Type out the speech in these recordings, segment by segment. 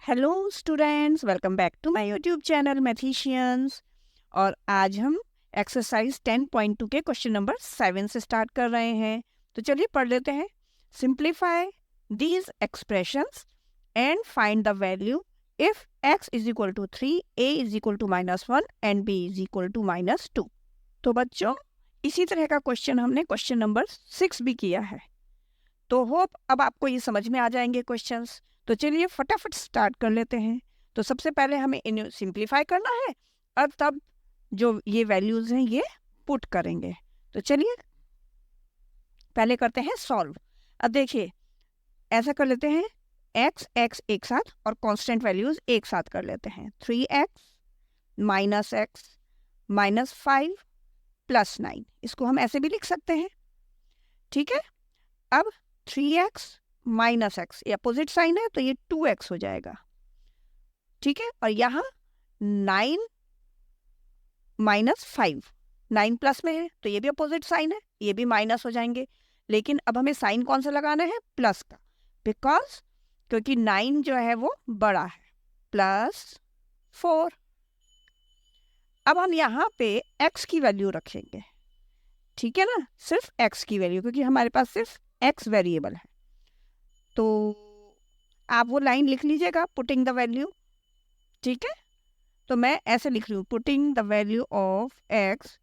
Hello students, welcome back to my YouTube channel mathematicians. और आज हम एक्सरसाइज 10.2 के क्वेश्चन नंबर 7 से स्टार्ट कर रहे हैं। तो चलिए पढ़ लेते हैं। Simplify these expressions and find the value if x is equal to 3, a is equal to -1 and b is equal to -2। तो बच्चों, इसी तरह का क्वेश्चन हमने क्वेश्चन नंबर 6 भी किया है। तो होप अब आपको ये समझ में आ जाएंगे क्वेश्चंस। तो चलिए फटाफट स्टार्ट कर लेते हैं। तो सबसे पहले हमें इन्हें सिंप्लीफाई करना है और तब जो ये वैल्यूज हैं ये पुट करेंगे। तो चलिए पहले करते हैं सॉल्व। अब देखिए ऐसा कर लेते हैं, x x एक साथ और कांस्टेंट वैल्यूज एक साथ कर लेते हैं। 3x -x -5 + 9, इसको हम ऐसे भी लिख सकते हैं। ठीक है, अब 3x -x, ये अपोजिट साइन है तो ये 2x हो जाएगा। ठीक है, और यहाँ 9 -5, 9 प्लस में है तो ये भी अपोजिट साइन है, ये भी माइनस हो जाएंगे। लेकिन अब हमें साइन कौन सा लगाना है? प्लस का, बिकॉज क्योंकि 9 जो है वो बड़ा है। +4। अब हम यहाँ पे x की वैल्यू रखेंगे। ठीक है ना, सिर्फ x की वैल्यू, क्योंकि हमारे पास सिर्फ x वेरिएबल है। तो आप वो लाइन लिख लीजिएगा, पुटिंग द वैल्यू। ठीक है, तो मैं ऐसे लिख रही हूँ, putting the value of x,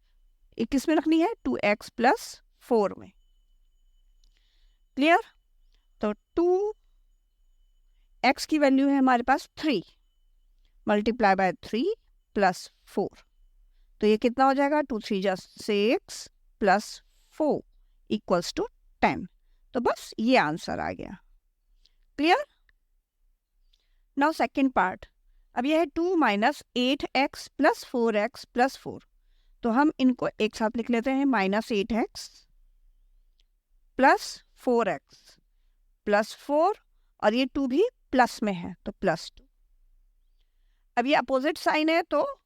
किस में रखनी है? 2x + 4 में। क्लियर? तो 2x की वैल्यू है हमारे पास 3, मल्टीप्लाई बाय 3 + 4, तो ये कितना हो जाएगा? 2 3 = 6 + 4 = 10। तो बस ये आंसर आ गया। क्लियर? Now second part. अब यह है 2 - 8x + 4x + 4, तो हम इनको एक साथ लिख लेते हैं। -8x + 4x + 4, और ये 2 भी प्लस में है तो +2। अब ये अपोजिट साइन है तो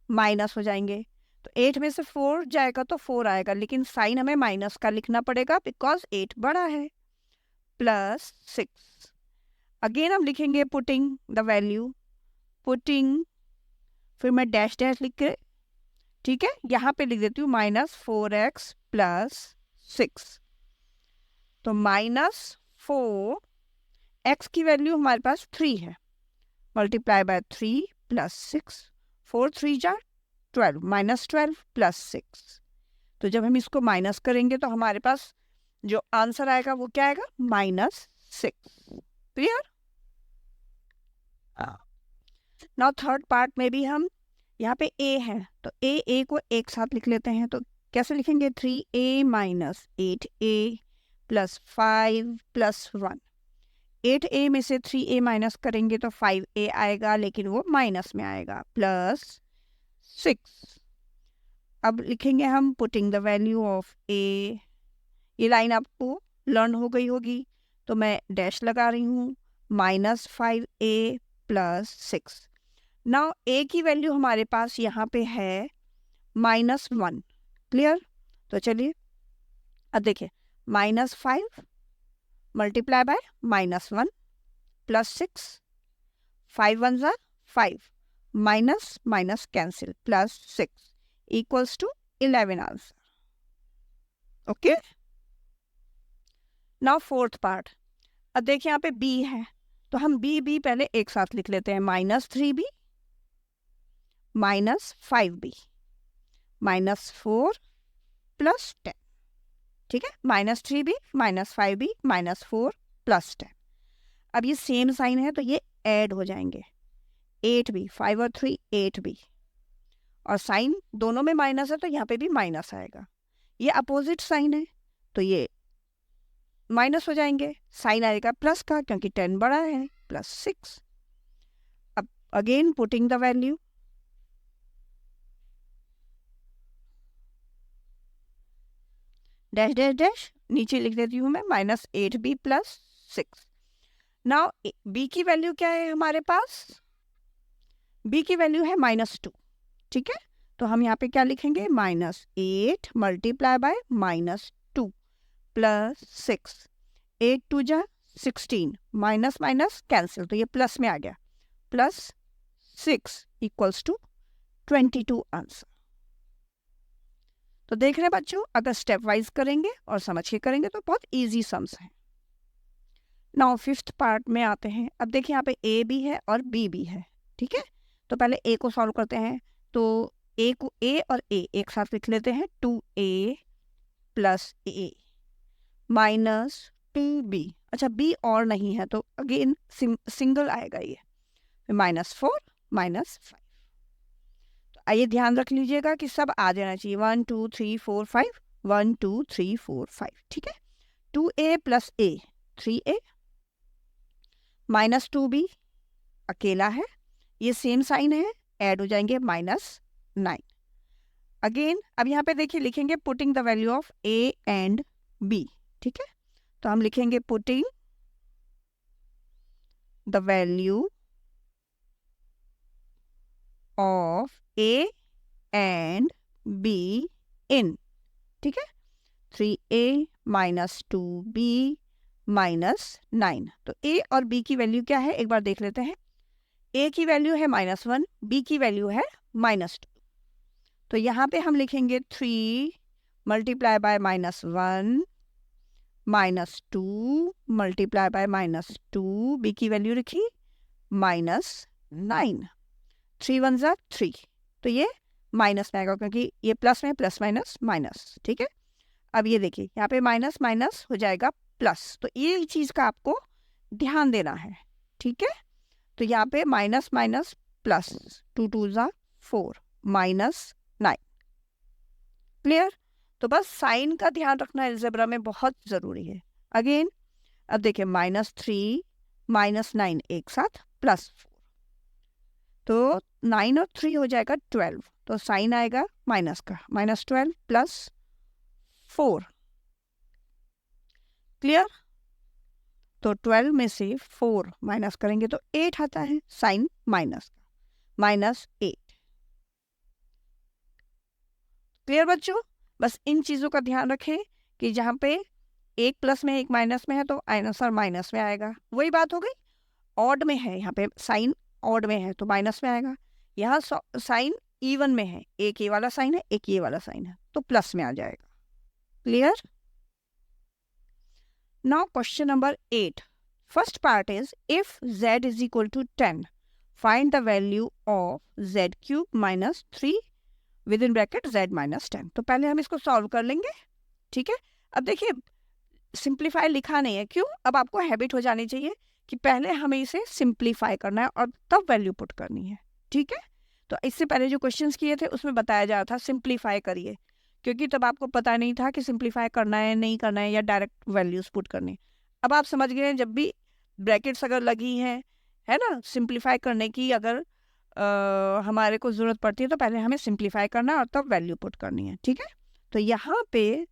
माइनस हो जाएंगे, तो 8 में से 4 जाएगा तो 4 आएगा, लेकिन साइन हमें माइनस का लिखना पड़ेगा बिकॉज 8 बड़ा है। +6। अगेन हम लिखेंगे पुटिंग द वैल्यू, पुटिंग, फिर मैं डैश डैश लिख के, ठीक है, यहाँ पे लिख देती हूँ -4x + 6। तो -4, x की वैल्यू हमारे पास 3 है, मल्टीप्लाई बाय 3 + 6, 4 3 = 12, -12 + 6। तो जब हम इसको माइनस करेंगे तो हमारे पास जो आंसर आएगा वो क्या आएगा? -6। क्लियर? नाउ थर्ड पार्ट में भी हम, यहाँ पे a है तो a को एक साथ लिख लेते हैं। तो कैसे लिखेंगे? 3a - 8a + 5 + 1। 8a में से 3a माइनस करेंगे तो 5a आएगा, लेकिन वो माइनस में आएगा, +6। अब लिखेंगे हम putting the value of a। ये लाइन आपको लर्न हो गई होगी तो मैं डैश लगा रही हूँ, -5a + 6। नाउ a की वैल्यू हमारे पास यहाँ पे है -1। क्लियर? तो चलिए अब देखिए, -5 multiply by -1 + 6, 5 1 = 5, minus minus cancel, +6 = 11 answer. Okay, now fourth part. अब देखिए यहाँ पे b है तो हम b पहले एक साथ लिख लेते हैं। -3b -5b -4 + 10। ठीक है, -3b -5b -4 + 10। अब ये सेम साइन है तो ये ऐड हो जाएंगे। 8b, 5 और 3 8b, और साइन दोनों में माइनस है तो यहाँ पे भी माइनस आएगा। ये अपोजिट साइन है तो ये माइनस हो जाएंगे, साइन आएगा प्लस का क्योंकि 10 बड़ा है, +6। अब again putting the value, dash dash dash, नीचे लिख देती हूँ मैं -8b + 6। नाउ b की वैल्यू क्या है हमारे पास? b की वैल्यू है -2। ठीक है, तो हम यहाँ पे क्या लिखेंगे? -8 multiply by -2 + 6, 8 2 = 16, minus minus cancel, तो ये प्लस में आ गया, प्लस 6 इक्वल्स टू 22 आंसर। तो देख रहे हैं बच्चों, अगर स्टेप वाइज करेंगे और समझ के करेंगे तो बहुत इजी सम्स हैं। नाउ फिफ्थ पार्ट में आते हैं। अब देखिए यहाँ पे ए भी है और बी भी है, ठीक है। तो पहले ए को सॉल्व करते हैं। तो ए को, ए और ए एक साथ लिख लेते हैं। 2a प्लस ए माइनस 2b। अच्छा, बी और नहीं है तो अगेन सिंगल आएगा ये, -4 -5। तो आइए ध्यान रख लीजिएगा कि सब आ जाना चाहिए। 1 2 3 4 5, 1 2 3 4 5, ठीक है। 2a प्लस ए 3a माइनस 2b अकेला है, ये सेम साइन है, ऐड हो जाएंगे -9। अगेन अब यहाँ पे देखिए लिखेंगे putting the value of a and b, ठीक है। तो हम लिखेंगे putting the value of a and b इन, ठीक है। 3a minus 2b minus 9। तो a और b की वैल्यू क्या है एक बार देख लेते हैं। a की वैल्यू है -1, b की वैल्यू है -2। तो यहाँ पे हम लिखेंगे 3 multiply by -1 -2 multiply by -2, b की वैल्यू लिखी -9। 3 1 ज़ा 3, तो ये माइनस में आएगा क्योंकि ये प्लस में, प्लस माइनस माइनस, ठीक है। अब ये देखिए यहाँ पे माइनस माइनस हो जाएगा प्लस, तो ये चीज़ का आपको ध्यान देना है, ठीक है। तो यहाँ पे माइनस माइनस प्लस, 2 2 ज़ा 4 -9। क्लियर। तो बस साइन का ध्यान रखना अलजेब्रा में बहुत ज़रूरी है। अगेन अब देखिए -3 -9 एक साथ +4, तो 9 और 3 हो जाएगा 12, तो साइन आएगा माइनस का, -12 + 4। क्लियर। तो 12 में से 4 माइनस करेंगे तो 8 आता है, साइन माइनस का, -8। क्लियर बच्चों। बस इन चीज़ों का ध्यान रखें कि जहाँ पे एक प्लस में एक माइनस में है तो आंसर माइनस में आएगा। वही बात हो गई, ऑड में है, यहाँ पे साइन ऑड में है तो माइनस में आएगा। यहाँ साइन इवन में है, एक ये वाला साइन है, एक ये वाला साइन है, तो प्लस में आ जाएगा। Clear. Now question number 8। First part is if z is equal to 10 find the value of z³ -3 within bracket z -10। तो पहले हम इसको सॉल्व कर लेंगे, ठीक है। अब देखिए सिंप्लीफाई लिखा नहीं है, क्यों? अब आपको हैबिट हो जानी चाहिए कि पहले हमें इसे सिंप्लीफाई करना है और तब वैल्यू पुट करनी है, ठीक है। तो इससे पहले जो क्वेश्चंस किए थे उसमें बताया जा रहा था सिंप्लीफाई करिए, क्योंकि तब आपको पता नहीं था कि सिंप्लीफाई करना है नहीं करना है या डायरेक्ट वैल्यूज पुट करनी। अब आप समझ गए, जब भी ब्रैकेट्स अगर लगी हैं, है ना, सिंप्लीफाई करने की अगर हमारे को ज़रूरत पड़ती है तो पहले हमें सिंप्लीफाई करना है और तब वैल्यू पुट करनी है, ठीक है। तो यहाँ पे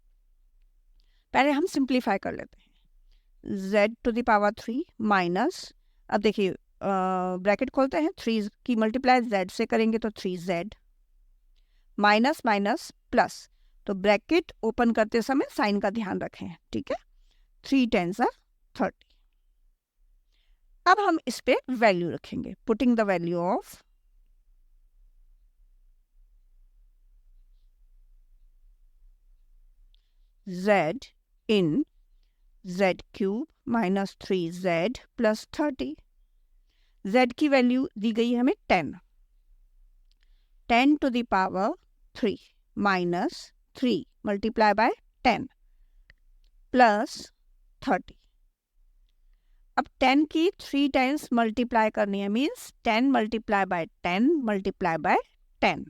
पहले हम सिंप्लीफाई कर लेते हैं। z⁻³ माइनस, अब देखिए ब्रैकेट खोलते हैं, 3 की मल्टीप्लाई z से करेंगे तो 3z माइनस माइनस प्लस, तो ब्रैकेट ओपन करते समय साइन का ध्यान रखें, ठीक है। 3 10 30। अब हम इस पे वैल्यू रखेंगे, putting the value of z in z³ -3z + 30। z की वैल्यू दी गई है हमें 10, 10⁻³ माइनस 3 मल्टीप्लाई बाय 10 प्लस 30। अब 10 की 3 टाइम्स मल्टीप्लाई करनी है, means 10 multiply by 10 multiply by 10,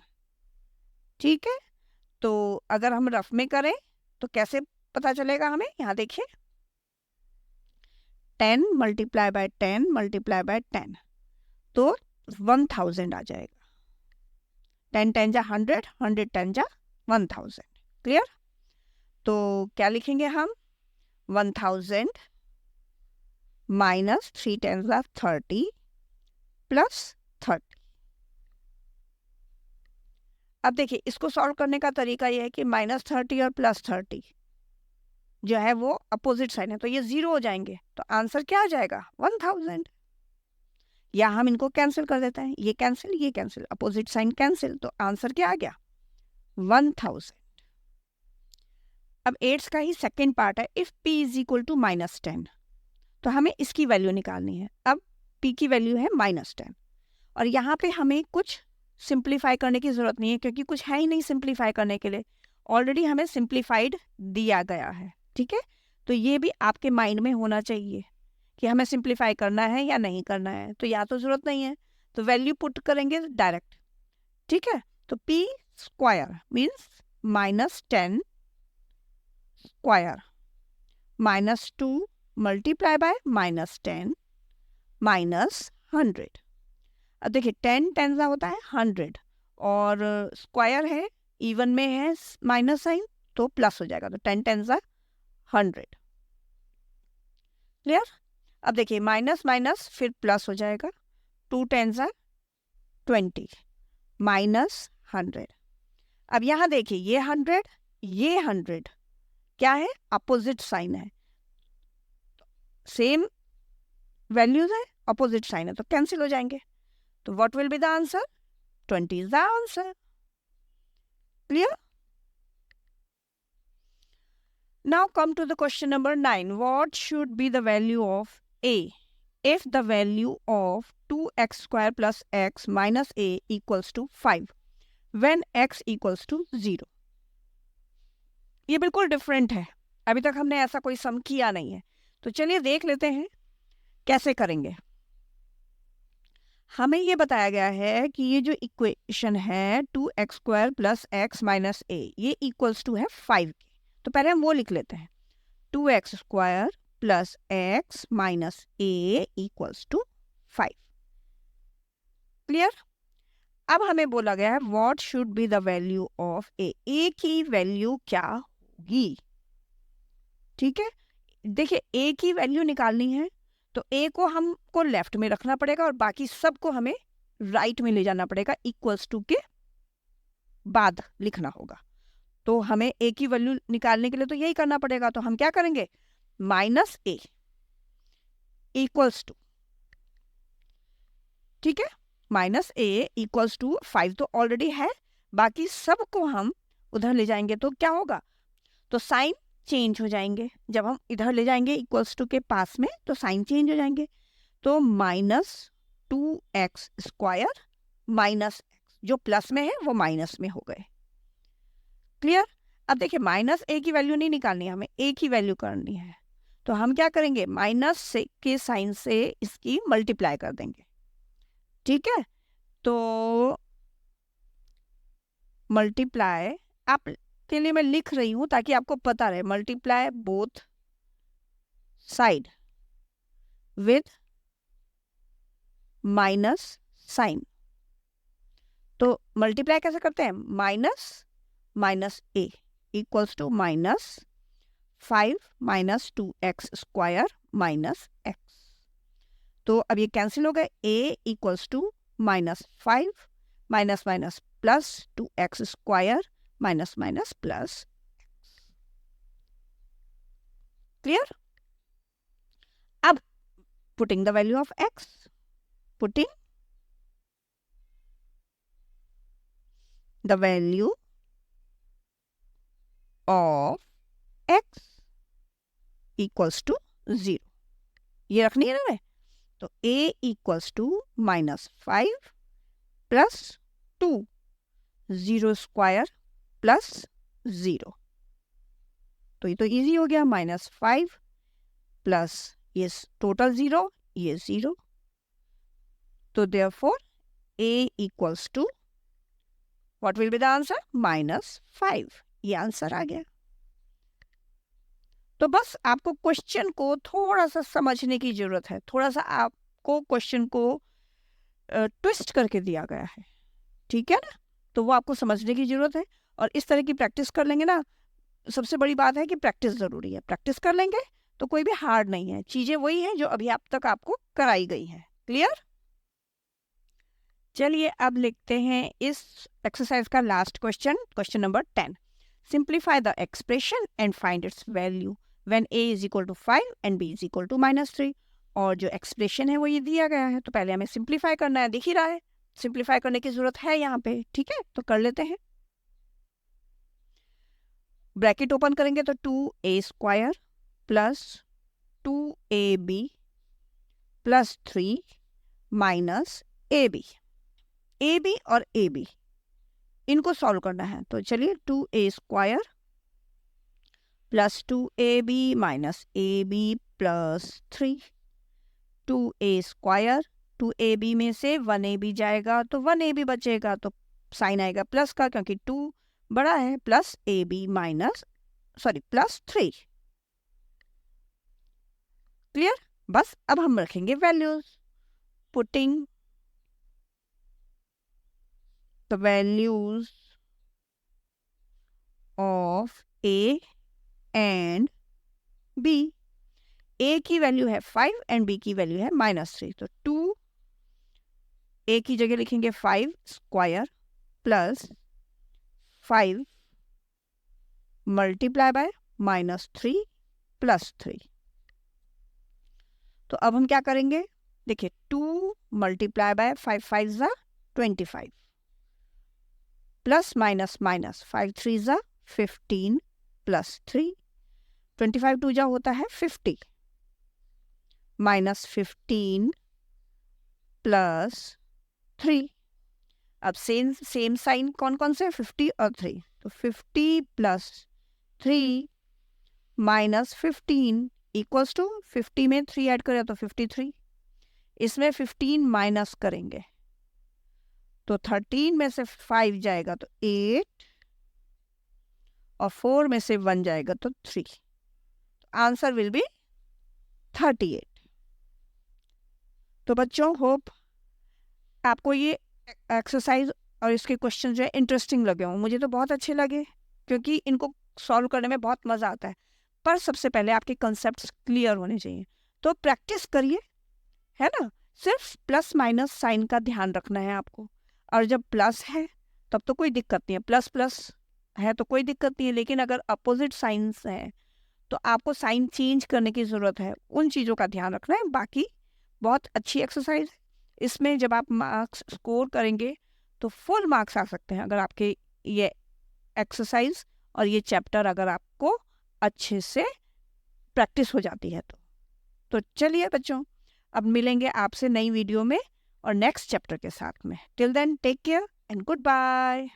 ठीक है। तो अगर हम रफ में करें तो कैसे पता चलेगा हमें, यहाँ देखिए 10 मल्टीप्लाई बाय 10 मल्टीप्लाई बाय 10, तो 1000 आ जाएगा। 10 10 जा 100, 100 10 जा 1000। क्लियर। तो क्या लिखेंगे हम, 1000 माइनस 3 10 जा 30 प्लस 30। अब देखिए इसको सॉल्व करने का तरीका यह है कि -30 और +30 जो है वो अपोजिट साइन है, तो ये 0 हो जाएंगे, तो आंसर क्या आ जाएगा 1000। या हम इनको कैंसिल कर देते हैं, ये कैंसिल, अपोजिट साइन कैंसिल, तो आंसर क्या आ गया 1000। अब 8 का ही सेकेंड पार्ट है, if p is equal to -10, तो हमें इसकी वैल्यू निकालनी है। अब p की वैल्यू है -10 और यहाँ पे हमें कुछ सिंप्लीफाई करने की ज़रूरत नहीं है क्योंकि कुछ है ही नहीं सिंप्लीफाई करने के लिए, ऑलरेडी हमें सिंप्लीफाइड दिया गया है। ठीक है, तो ये भी आपके माइंड में होना चाहिए कि हमें सिंप्लीफाई करना है या नहीं करना है। तो या तो ज़रूरत नहीं है तो वैल्यू पुट करेंगे डायरेक्ट। ठीक है, तो p square means -10 square -2 multiply by -10 -100। अब देखिए 10 10 का होता है 100 और स्क्वायर है, इवन में है माइनस साइन, तो प्लस हो जाएगा, तो 10 10 का 100। क्लियर? अब देखिए माइनस माइनस फिर प्लस हो जाएगा, 2 10 का 20 -100। अब यहाँ देखिए ये 100 ये 100 क्या है, अपोजिट साइन है, सेम वैल्यूज है, अपोजिट साइन है, तो कैंसिल हो जाएंगे। तो what will be the answer? 20 is the answer. Clear? Now come to the question number 9. What should be the value of a if the value of 2x square plus x minus a equals to 5 when x equals to 0? ये बिल्कुल different है, अभी तक हमने ऐसा कोई सम किया नहीं है, तो चलिए देख लेते हैं कैसे करेंगे। हमें ये बताया गया है कि ये जो इक्वेशन है 2x square plus x minus a ये इक्वल्स टू है 5 के, तो पहले हम वो लिख लेते हैं 2x square plus x minus a equals to 5। Clear? अब हमें बोला गया है what should be the value of a की वैल्यू क्या होगी। ठीक है, देखिए a की वैल्यू निकालनी है तो a को हमको लेफ्ट में रखना पड़ेगा और बाकी सबको हमें राइट में ले जाना पड़ेगा, इक्वल्स टू के बाद लिखना होगा। तो हमें a की वैल्यू निकालने के लिए तो यही करना पड़ेगा, तो हम क्या करेंगे माइनस a इक्वल्स टू, ठीक है, माइनस a इक्वल्स टू 5 तो ऑलरेडी है, बाकी सबको हम उधर ले जाएंगे तो क्या होगा, तो साइन चेंज हो जाएंगे। जब हम इधर ले जाएंगे इक्वल्स टू के पास में तो साइन चेंज हो जाएंगे, तो -2x स्क्वायर माइनस x, जो प्लस में है वो माइनस में हो गए। क्लियर? अब देखिए माइनस a की वैल्यू नहीं निकालनी है, हमें a की वैल्यू करनी है, तो हम क्या करेंगे माइनस से के साइन से इसकी मल्टीप्लाई कर देंगे। ठीक है, तो मल्टीप्लाई आप के लिए मैं लिख रही हूं ताकि आपको पता रहे, multiply both side with minus sign. तो मल्टीप्लाई कैसे करते हैं, minus minus a equals to -5 minus 2x square minus x। तो अब ये कैंसिल हो गए, a equals to -5 minus minus plus 2x square minus minus plus. Clear? अब putting the value of x, putting the value of x equals to 0, ये रखनी है ना हमें, तो a equals to -5 plus 2 0 square plus 0, तो ये तो इजी हो गया, -5 प्लस ये टोटल 0 ये 0, तो therefore a equals to what will be the answer -5, ये आंसर आ गया। तो बस आपको क्वेश्चन को थोड़ा सा समझने की जरूरत है, थोड़ा सा आपको क्वेश्चन को ट्विस्ट करके दिया गया है, ठीक है ना, तो वो आपको समझने की जरूरत है और इस तरह की प्रैक्टिस कर लेंगे ना। सबसे बड़ी बात है कि प्रैक्टिस ज़रूरी है, प्रैक्टिस कर लेंगे तो कोई भी हार्ड नहीं है, चीज़ें वही हैं जो अभी अब तक आपको कराई गई हैं। क्लियर? चलिए अब लिखते हैं इस एक्सरसाइज का last question, question number 10। Simplify the expression and find its value when a is equal to 5 and b is equal to -3। और जो एक्सप्रेशन है वो ये दिया गया है, तो पहले हमें सिंप्लीफाई करना है, दिख ही रहा है सिंप्लीफाई करने की जरूरत है यहाँ पे, ठीक है, तो कर लेते हैं। ब्रैकेट ओपन करेंगे तो 2a² plus 2ab plus 3 minus ab। ab और ab इनको सॉल्व करना है, तो चलिए 2a² plus 2ab minus ab plus 3, 2a² 2ab में से 1ab जाएगा तो 1ab बचेगा, तो साइन आएगा प्लस का क्योंकि 2 बड़ा है, plus ab minus plus 3। Clear? बस अब हम रखेंगे values, putting the values of a and b। a की वैल्यू है 5 एंड b की वैल्यू है -3, तो 2 a की जगह लिखेंगे 5² प्लस 5 मल्टीप्लाई बाय -3 प्लस 3। तो अब हम क्या करेंगे, देखिए 2 मल्टीप्लाई बाय 5 5 ज़ा 25 प्लस माइनस माइनस 5 3 ज़ा 15 प्लस 3, 25 2 जा होता है 50 माइनस 15 प्लस 3। अब सेम साइन कौन कौन से, 50 और 3, तो 50 प्लस 3 माइनस 15 इक्वल्स टू 50 में 3 ऐड करें तो 53, इसमें 15 माइनस करेंगे तो 13 में से 5 जाएगा तो 8 और 4 में से 1 जाएगा तो 3, तो आंसर विल बी 38। तो बच्चों होप आपको ये एक्सरसाइज और इसके क्वेश्चन जो है इंटरेस्टिंग लगे हों। मुझे तो बहुत अच्छे लगे क्योंकि इनको सॉल्व करने में बहुत मज़ा आता है, पर सबसे पहले आपके कंसेप्ट्स क्लियर होने चाहिए, तो प्रैक्टिस करिए, है ना। सिर्फ प्लस माइनस साइन का ध्यान रखना है आपको, और जब प्लस है तब तो कोई दिक्कत नहीं है, प्लस प्लस है तो कोई दिक्कत नहीं है, लेकिन अगर अपोजिट साइंस है तो आपको साइन चेंज करने की ज़रूरत है, उन चीज़ों का ध्यान रखना है। बाकी बहुत अच्छी एक्सरसाइज है, इसमें जब आप मार्क्स स्कोर करेंगे तो फुल मार्क्स आ सकते हैं अगर आपके ये एक्सरसाइज और ये चैप्टर अगर आपको अच्छे से प्रैक्टिस हो जाती है तो चलिए बच्चों, अब मिलेंगे आपसे नई वीडियो में और नेक्स्ट चैप्टर के साथ में। Till then take care and good bye.